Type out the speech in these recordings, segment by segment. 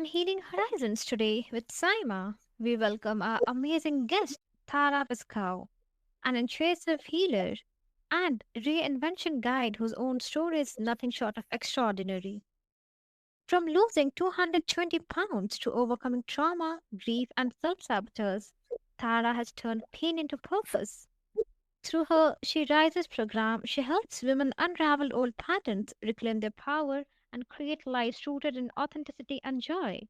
on Healing Horizons today with Saima. We welcome our amazing guest, Tara Wiskow, an intuitive healer and reinvention guide whose own story is nothing short of extraordinary. From losing 220 pounds to overcoming trauma, grief, and self sabotage, Tara has turned pain into purpose. Through her She Rises program, she helps women unravel old patterns, reclaim their power, and create lives rooted in authenticity and joy.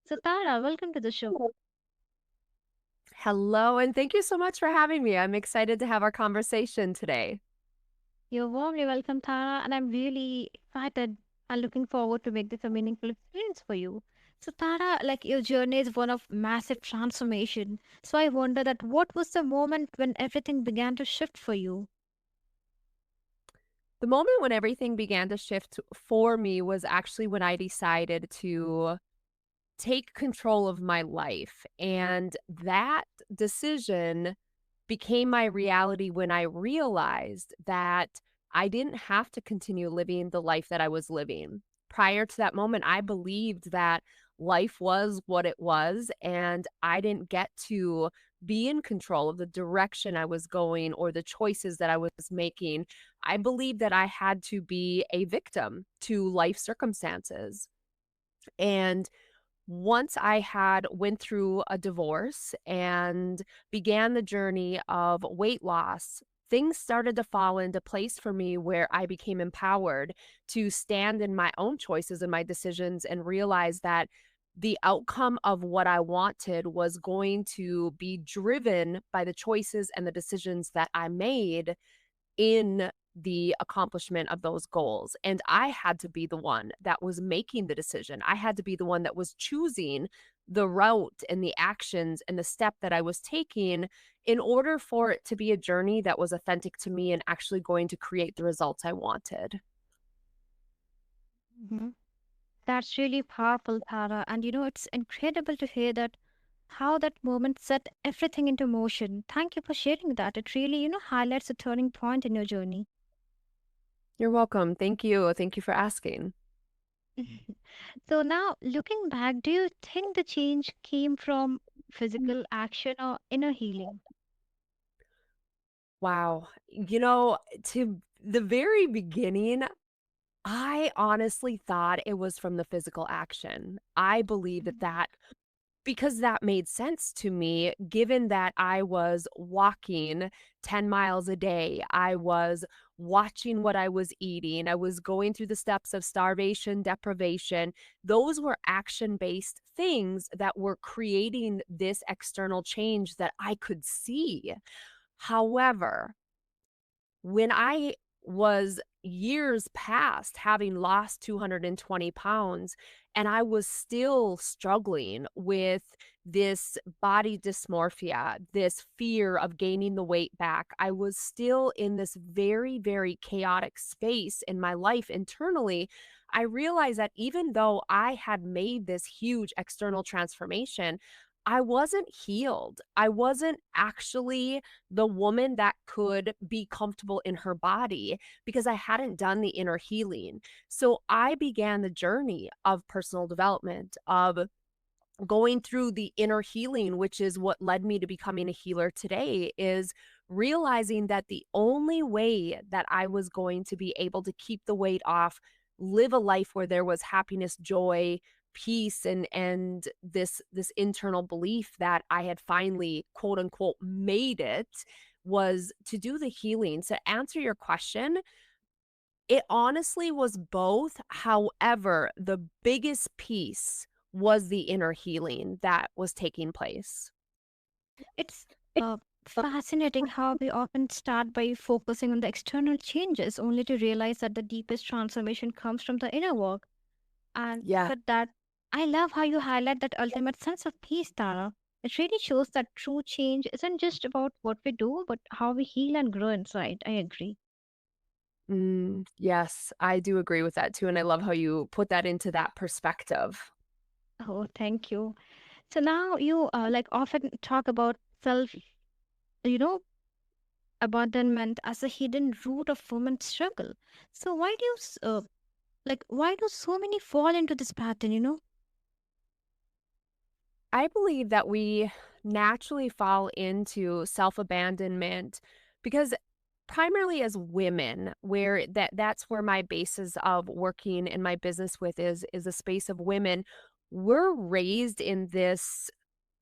So, Tara, welcome to the show. Hello, and thank you so much for having me. I'm excited to have our conversation today. You're warmly welcome, Tara, and I'm really excited and looking forward to make this a meaningful experience for you. So, Tara, like your journey is one of massive transformation. So, I wonder that what was the moment when everything began to shift for you? The moment when everything began to shift for me was actually when I decided to take control of my life. And that decision became my reality when I realized that I didn't have to continue living the life that I was living. Prior to that moment, I believed that life was what it was, and I didn't get to be in control of the direction I was going or the choices that I was making. I believed that I had to be a victim to life circumstances. And once I had went through a divorce and began the journey of weight loss, things started to fall into place for me where I became empowered to stand in my own choices and my decisions and realize that the outcome of what I wanted was going to be driven by the choices and the decisions that I made in the accomplishment of those goals. And I had to be the one that was making the decision. I had to be the one that was choosing the route and the actions and the step that I was taking in order for it to be a journey that was authentic to me and actually going to create the results I wanted. Mhm. That's really powerful, Tara. And it's incredible to hear that how that moment set everything into motion. Thank you for sharing that. It really, highlights a turning point in your journey. You're welcome. Thank you. Thank you for asking. So now, looking back, do you think the change came from physical action or inner healing? Wow. To the very beginning, I honestly thought it was from the physical action. I believe that Mhm. because that made sense to me, given that I was walking 10 miles a day, I was watching what I was eating, I was going through the steps of starvation, deprivation. Those were action based things that were creating this external change that I could see. However, when I was years past having lost 220 pounds, and I was still struggling with this body dysmorphia, this fear of gaining the weight back. I was still in this very, very chaotic space in my life internally. I realized that even though I had made this huge external transformation, I wasn't healed. I wasn't actually the woman that could be comfortable in her body because I hadn't done the inner healing. So I began the journey of personal development, of going through the inner healing, which is what led me to becoming a healer today, is realizing that the only way that I was going to be able to keep the weight off, live a life where there was happiness, joy, peace, and this internal belief that I had finally quote unquote made it, was to do the healing. To answer your question, it honestly was both. However, the biggest piece was the inner healing that was taking place. It's fascinating how we often start by focusing on the external changes only to realize that the deepest transformation comes from the inner work. And Yeah. with that, I love how you highlight that ultimate sense of peace, Tara. It really shows that true change isn't just about what we do, but how we heal and grow inside. I agree. Yes, I do agree with that too, and I love how you put that into that perspective. Oh, thank you. So now you like often talk about self, you know, abandonment as a hidden root of women's struggle. So why do why do so many fall into this pattern? I believe that we naturally fall into self-abandonment because primarily as women, where that's where my basis of working in my business with is a space of women. We're raised in this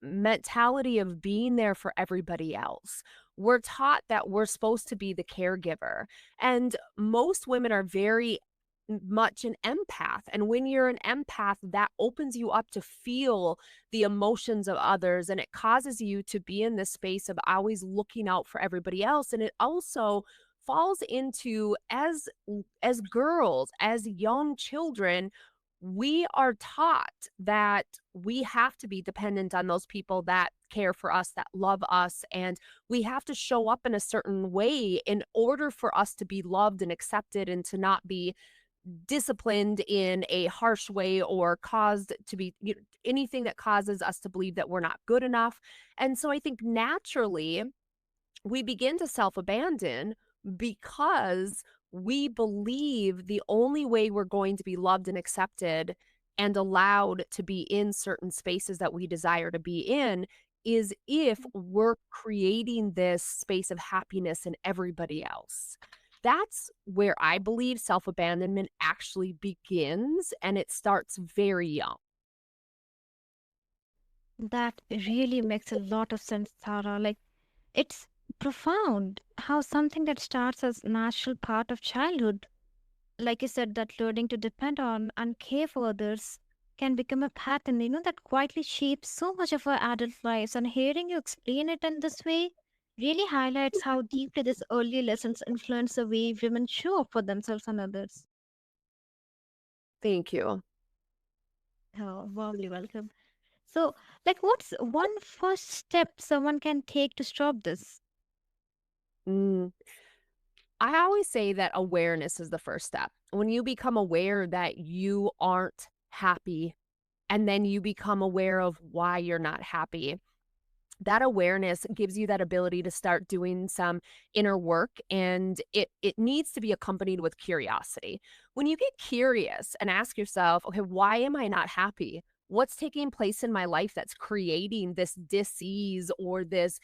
mentality of being there for everybody else. We're taught that we're supposed to be the caregiver. And most women are very much an empath. And when you're an empath, that opens you up to feel the emotions of others. And it causes you to be in this space of always looking out for everybody else. And it also falls into as girls, as young children, we are taught that we have to be dependent on those people that care for us, that love us, and we have to show up in a certain way in order for us to be loved and accepted and to not be disciplined in a harsh way or caused to be anything that causes us to believe that we're not good enough. And so I think naturally we begin to self abandon because we believe the only way we're going to be loved and accepted and allowed to be in certain spaces that we desire to be in is if we're creating this space of happiness in everybody else. That's where I believe self abandonment actually begins, and it starts very young. That really makes a lot of sense, Tara. Like, it's profound how something that starts as natural part of childhood, like you said, that learning to depend on and care for others can become a pattern, that quietly shapes so much of our adult lives. And hearing you explain it in this way really highlights how deeply these early lessons influence the way women show up for themselves and others. Thank you. Oh, warmly welcome. So, like, what's one first step someone can take to stop this? Mm. I always say that awareness is the first step. When you become aware that you aren't happy, and then you become aware of why you're not happy, that awareness gives you that ability to start doing some inner work, and it needs to be accompanied with curiosity. When you get curious and ask yourself, okay, why am I not happy? What's taking place in my life that's creating this dis-ease or this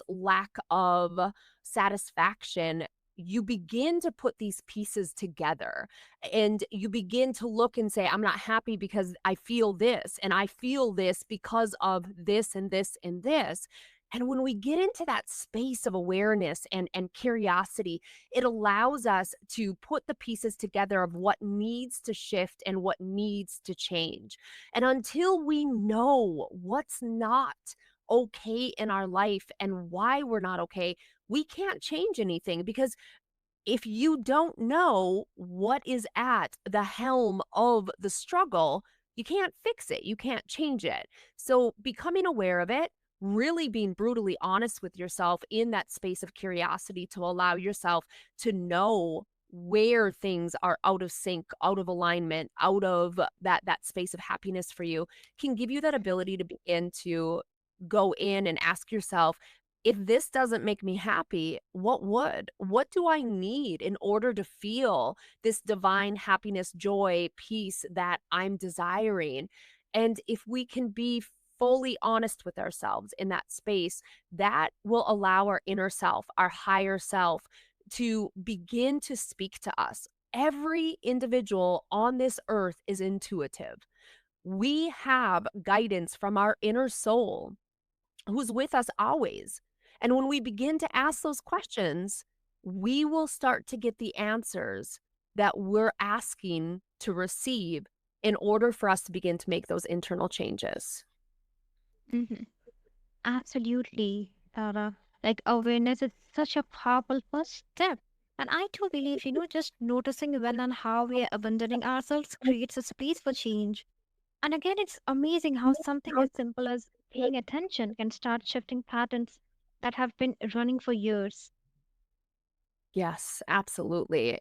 lack of satisfaction? You begin to put these pieces together and you begin to look and say, I'm not happy because I feel this, and I feel this because of this and this and this. And when we get into that space of awareness and curiosity, it allows us to put the pieces together of what needs to shift and what needs to change. And until we know what's not okay in our life and why we're not okay, we can't change anything, because if you don't know what is at the helm of the struggle, you can't fix it. You can't change it. So, becoming aware of it, really being brutally honest with yourself in that space of curiosity to allow yourself to know where things are out of sync, out of alignment, out of that space of happiness for you, can give you that ability to begin to go in and ask yourself, if this doesn't make me happy, what would? What do I need in order to feel this divine happiness, joy, peace that I'm desiring? And if we can be fully honest with ourselves in that space, that will allow our inner self, our higher self, to begin to speak to us. Every individual on this earth is intuitive. We have guidance from our inner soul who's with us always. And when we begin to ask those questions, we will start to get the answers that we're asking to receive in order for us to begin to make those internal changes. Hmm. Absolutely, Tara. Like, awareness is such a powerful first step. And I too believe, just noticing when and how we are abandoning ourselves creates a space for change. And again, it's amazing how something as simple as paying attention can start shifting patterns that have been running for years. Yes, absolutely.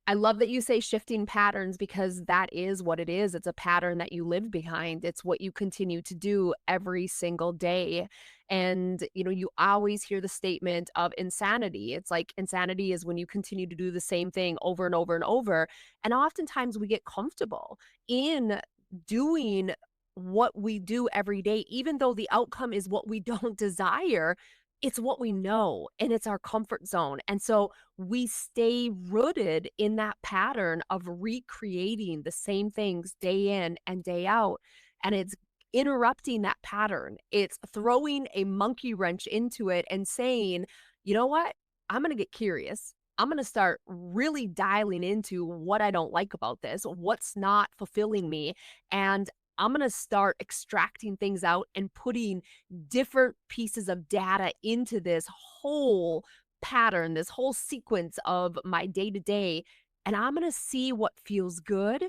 I love that you say shifting patterns because that is what it is. It's a pattern that you live behind. It's what you continue to do every single day. And, you always hear the statement of insanity. It's like insanity is when you continue to do the same thing over and over and over. And oftentimes we get comfortable in doing what we do every day, even though the outcome is what we don't desire, it's what we know and it's our comfort zone. And so we stay rooted in that pattern of recreating the same things day in and day out. And it's interrupting that pattern. It's throwing a monkey wrench into it and saying, you know what? I'm going to get curious. I'm going to start really dialing into what I don't like about this, what's not fulfilling me. And I'm going to start extracting things out and putting different pieces of data into this whole pattern, this whole sequence of my day to day. And I'm going to see what feels good,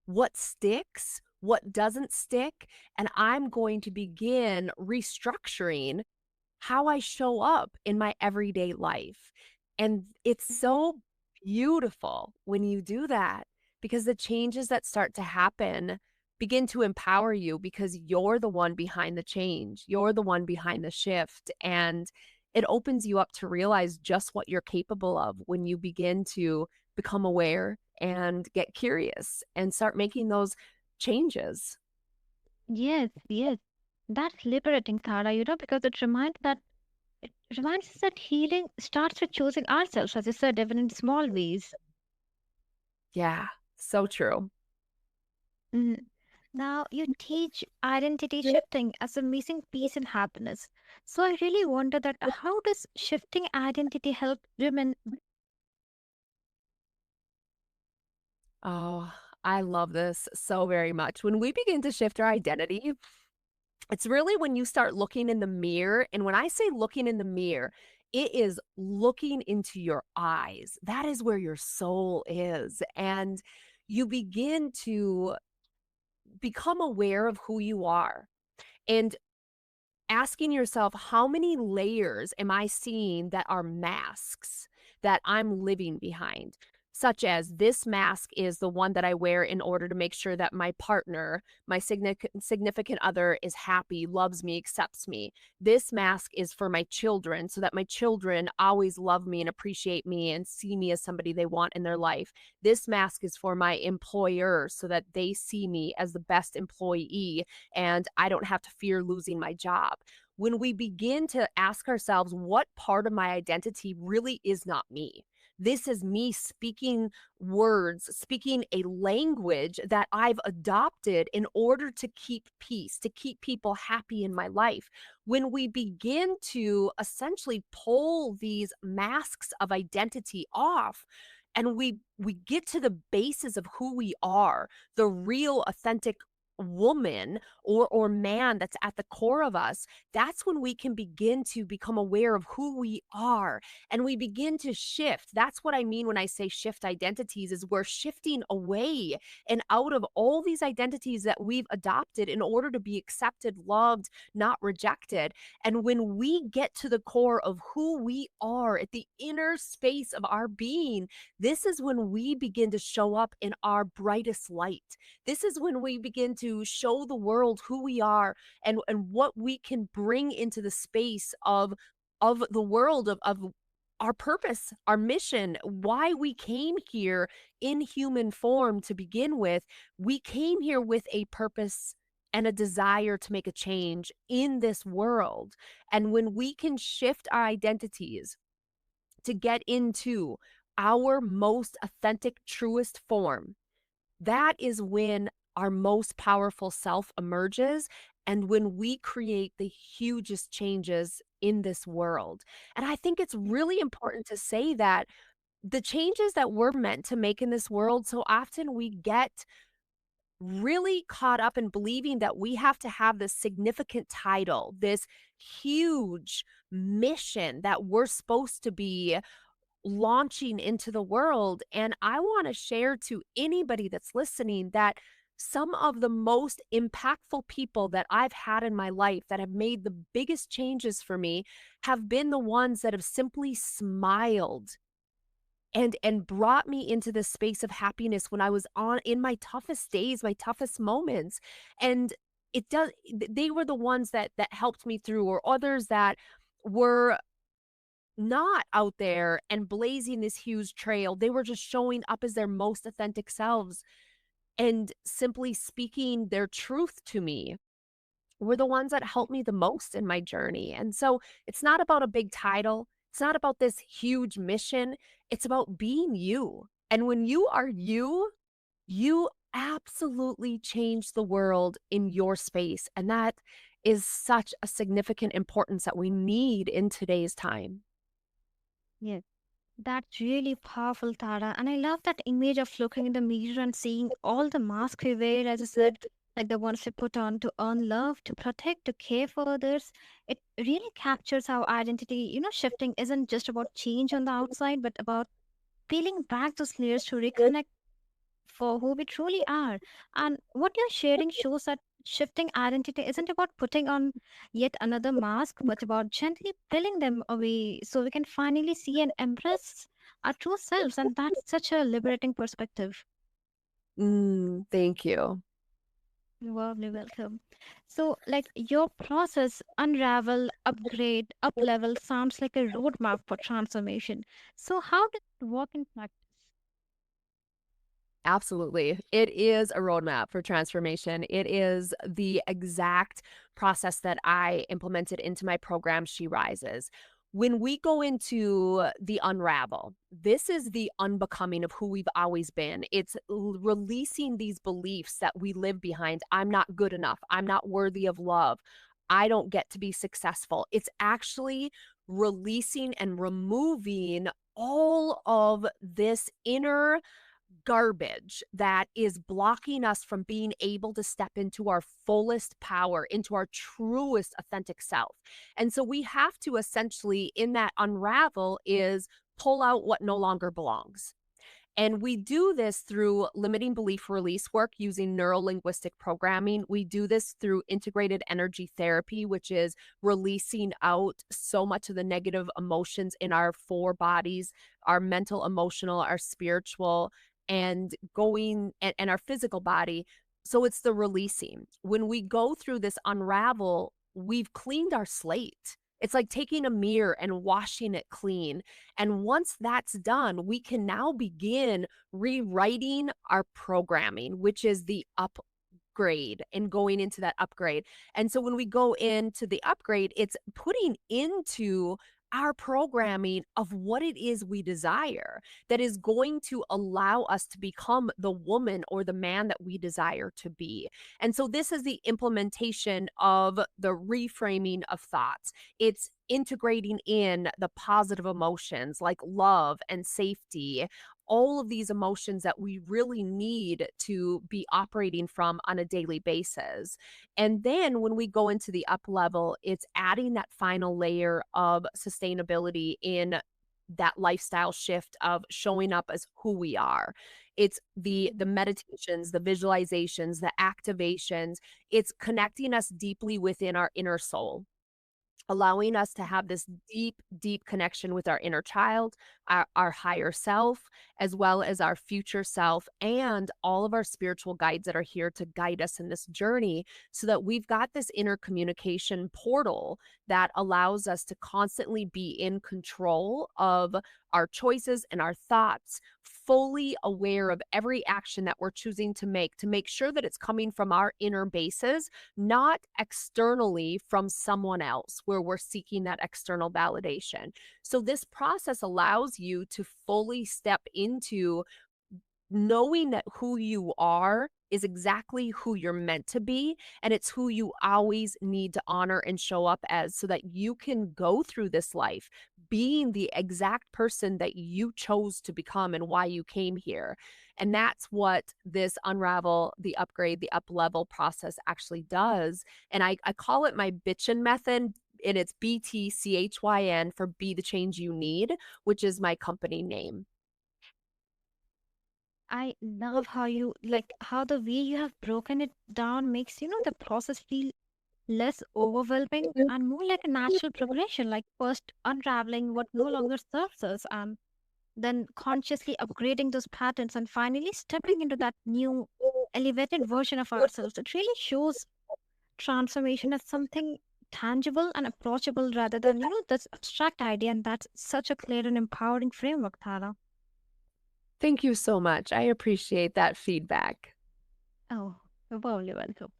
what sticks, what doesn't stick. And I'm going to begin restructuring how I show up in my everyday life. And it's so beautiful when you do that because the changes that start to happen begin to empower you because you're the one behind the change. You're the one behind the shift. And it opens you up to realize just what you're capable of when you begin to become aware and get curious and start making those changes. Yes, yes. That's liberating, Tara, because it reminds us that healing starts with choosing ourselves, as you said, even in small ways. Yeah, so true. Mm. Now, you teach identity shifting as a missing piece in happiness. So I really wonder that how does shifting identity help women? Oh, I love this so very much. When we begin to shift our identity, it's really when you start looking in the mirror. And when I say looking in the mirror, it is looking into your eyes. That is where your soul is. And you begin to become aware of who you are. And asking yourself, how many layers am I seeing that are masks that I'm living behind? Such as this mask is the one that I wear in order to make sure that my partner, my significant other is happy, loves me, accepts me. This mask is for my children so that my children always love me and appreciate me and see me as somebody they want in their life. This mask is for my employer so that they see me as the best employee and I don't have to fear losing my job. When we begin to ask ourselves, what part of my identity really is not me? This is me speaking words, speaking a language that I've adopted in order to keep peace, to keep people happy in my life. When we begin to essentially pull these masks of identity off, and we get to the basis of who we are, the real authentic woman or man that's at the core of us, that's when we can begin to become aware of who we are and we begin to shift. That's what I mean when I say shift identities is we're shifting away and out of all these identities that we've adopted in order to be accepted, loved, not rejected. And when we get to the core of who we are at the inner space of our being, this is when we begin to show up in our brightest light. This is when we begin to show the world who we are and what we can bring into the space of the world of our purpose, our mission, why we came here in human form to begin with. We came here with a purpose and a desire to make a change in this world. And when we can shift our identities to get into our most authentic, truest form, that is when our most powerful self emerges and when we create the hugest changes in this world. And I think it's really important to say that the changes that we're meant to make in this world, so often we get really caught up in believing that we have to have this significant title, this huge mission that we're supposed to be launching into the world. And I want to share to anybody that's listening that some of the most impactful people that I've had in my life that have made the biggest changes for me have been the ones that have simply smiled and brought me into this space of happiness when I was on in my toughest days, my toughest moments. And they were the ones that helped me through, or others that were not out there and blazing this huge trail. They were just showing up as their most authentic selves. and simply speaking their truth to me were the ones that helped me the most in my journey. And so it's not about a big title, it's not about this huge mission, it's about being you. And when you are you, you absolutely change the world in your space. And that is such a significant importance that we need in today's time. Yes. That's really powerful, Tara. And I love that image of looking in the mirror and seeing all the masks we wear, as I said, like the ones we put on to earn love, to protect, to care for others. It really captures how identity, shifting isn't just about change on the outside, but about peeling back those layers to reconnect for who we truly are. And what you're sharing shows that shifting identity isn't about putting on yet another mask, but about gently peeling them away so we can finally see and embrace our true selves. And that's such a liberating perspective. Thank you. You're warmly welcome. So, like your process, unravel, upgrade, up level sounds like a roadmap for transformation. So, how does it work in practice? Absolutely. It is a roadmap for transformation. It is the exact process that I implemented into my program, She Rises. When we go into the unravel, this is the unbecoming of who we've always been. It's releasing these beliefs that we live behind. I'm not good enough. I'm not worthy of love. I don't get to be successful. It's actually releasing and removing all of this inner garbage that is blocking us from being able to step into our fullest power, into our truest authentic self. And so we have to essentially, in that unravel, is pull out what no longer belongs. And we do this through limiting belief release work using neuro linguistic programming. We do this through integrated energy therapy, which is releasing out so much of the negative emotions in our four bodies, our mental, emotional, our spiritual, and and our physical body. So it's the releasing. When we go through this unravel, we've cleaned our slate. It's like taking a mirror and washing it clean. And once that's done, we can now begin rewriting our programming, which is the upgrade and going into that upgrade. And so when we go into the upgrade, it's putting into our programming of what it is we desire that is going to allow us to become the woman or the man that we desire to be. And so this is the implementation of the reframing of thoughts. It's integrating in the positive emotions like love and safety, all of these emotions that we really need to be operating from on a daily basis. And then when we go into the up level, it's adding that final layer of sustainability in that lifestyle shift of showing up as who we are. It's the meditations, the visualizations, the activations. It's connecting us deeply within our inner soul, allowing us to have this deep, deep connection with our inner child, our higher self, as well as our future self, and all of our spiritual guides that are here to guide us in this journey so that we've got this inner communication portal that allows us to constantly be in control of our choices and our thoughts, fully aware of every action that we're choosing to make sure that it's coming from our inner bases, not externally from someone else where we're seeking that external validation. So, this process allows you to fully step into knowing that who you are is exactly who you're meant to be, and it's who you always need to honor and show up as so that you can go through this life being the exact person that you chose to become and why you came here. And that's what this unravel, the upgrade, the up level process actually does. And I call it my bitchin method, and it's BTCHYN for Be the Change You Need, which is my company name. I love how you like how the way you have broken it down makes the process feel less overwhelming and more like a natural progression, like first unraveling what no longer serves us and then consciously upgrading those patterns and finally stepping into that new elevated version of ourselves. It really shows transformation as something tangible and approachable rather than this abstract idea, and that's such a clear and empowering framework, Tara. Thank you so much. I appreciate that feedback. Oh, you're probably welcome.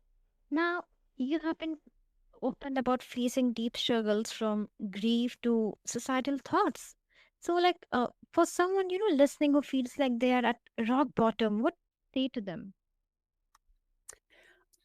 Now, you have been open about facing deep struggles from grief to societal thoughts. So, for someone, listening who feels like they are at rock bottom, what say to them?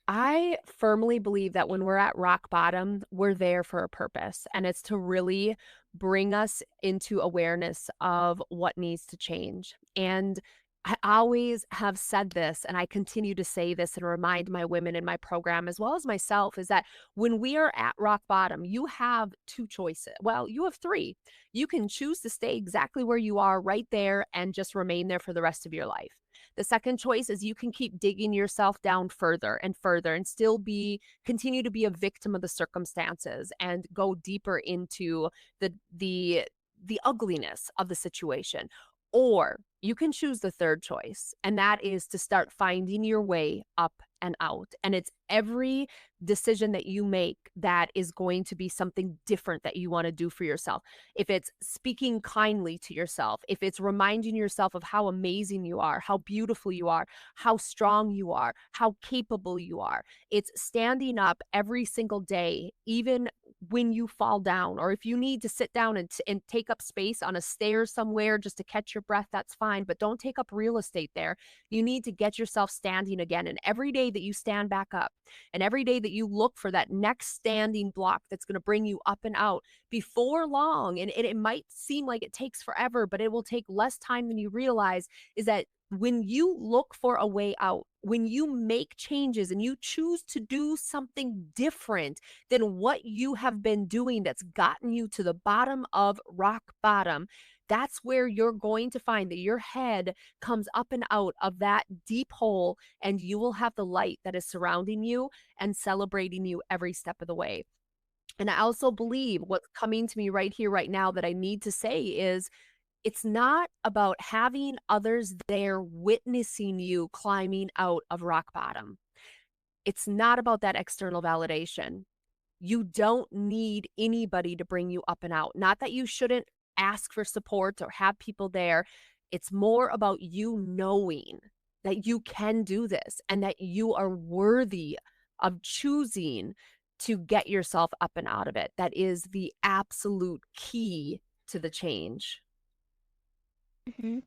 I firmly believe that when we're at rock bottom, we're there for a purpose, and it's to really bring us into awareness of what needs to change. And I always have said this, and I continue to say this and remind my women in my program, as well as myself, is that when we are at rock bottom, you have two choices. Well, you have three. You can choose to stay exactly where you are right there and just remain there for the rest of your life. The second choice is you can keep digging yourself down further and further and still be continue to be a victim of the circumstances and go deeper into the ugliness of the situation. Or you can choose the third choice, and that is to start finding your way up and out. And it's every decision that you make that is going to be something different that you want to do for yourself. If it's speaking kindly to yourself, if it's reminding yourself of how amazing you are, how beautiful you are, how strong you are, how capable you are, it's standing up every single day, even when you fall down, or if you need to sit down and take up space on a stair somewhere just to catch your breath, that's fine, but don't take up real estate there. You need to get yourself standing again. And every day that you stand back up, and every day that you look for that next standing block that's going to bring you up and out, before long, and it might seem like it takes forever, but it will take less time than you realize, is that when you look for a way out, when you make changes and you choose to do something different than what you have been doing that's gotten you to the bottom of rock bottom, that's where you're going to find that your head comes up and out of that deep hole, and you will have the light that is surrounding you and celebrating you every step of the way. And I also believe what's coming to me right here, right now, that I need to say is it's not about having others there witnessing you climbing out of rock bottom. It's not about that external validation. You don't need anybody to bring you up and out. Not that you shouldn't ask for support or have people there. It's more about you knowing that you can do this and that you are worthy of choosing to get yourself up and out of it. That is the absolute key to the change. Hmm.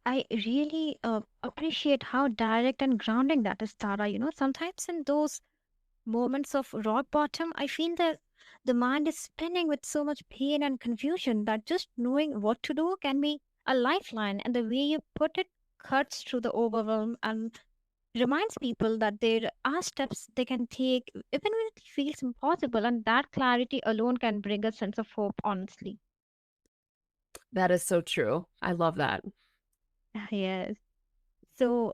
I really appreciate how direct and grounding that is, Tara. Sometimes in those moments of rock bottom, I feel that the mind is spinning with so much pain and confusion that just knowing what to do can be a lifeline. And the way you put it cuts through the overwhelm and reminds people that there are steps they can take, even when it feels impossible. And that clarity alone can bring a sense of hope, honestly. That is so true. I love that. Yes. So,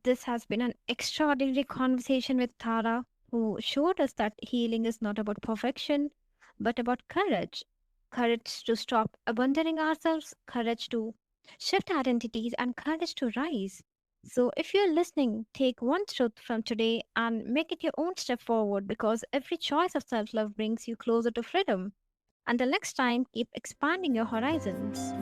this has been an extraordinary conversation with Tara, who showed us that healing is not about perfection, but about courage. Courage to stop abandoning ourselves, courage to shift identities, and courage to rise. So, if you're listening, take one truth from today and make it your own step forward, because every choice of self love brings you closer to freedom. Until next time, keep expanding your horizons.